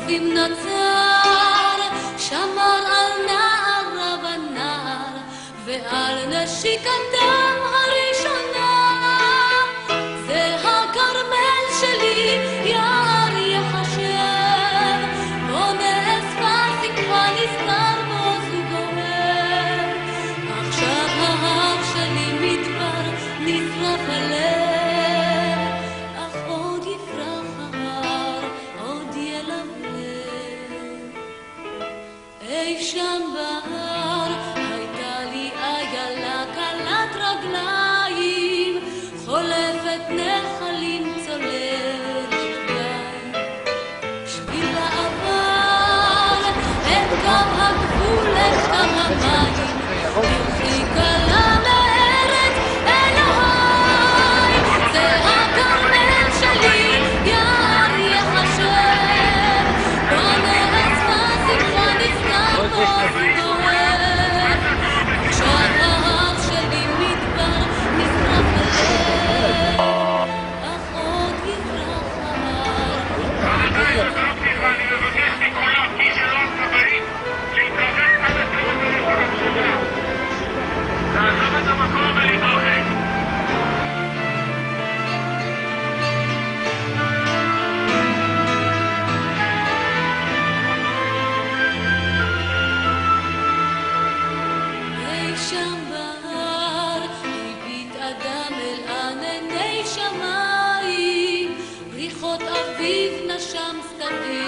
בחופים נצר, שמר על נערה ונער, ועל נשיקתם הראשונה. זה הכרמל שלי, יער יחשב, בו נאספה שמחה נזכר בו זוג אוהב. עכשיו ההר שלי מדבר נשרף הלב, אך עוד יפרח ההר, עוד ילבלב. אי שם בהר הייתה לי איילה קלת רגליים, חולפת נחלים צוללת רגליים. שביל העבר את קו הגבול, את קו המים, הרחיקה לה מארץ אלוהי. זה הכרמל שלי, יער יחשב, בו נאספה שמחה נזכר בו זוג אוהב. עכשיו ההר שלי מדבר נשרף הלב, אך עוד יפרח ההר. רבותיי, אני מבקש מכולם, מי שלא הכבאים, להתכוון עד הסרט הרצועה. לעזוב את המקום ולהתרחק. אי שם בהר הביט אדם אל ענני שמיים, ריחות אביב נשם סתיו.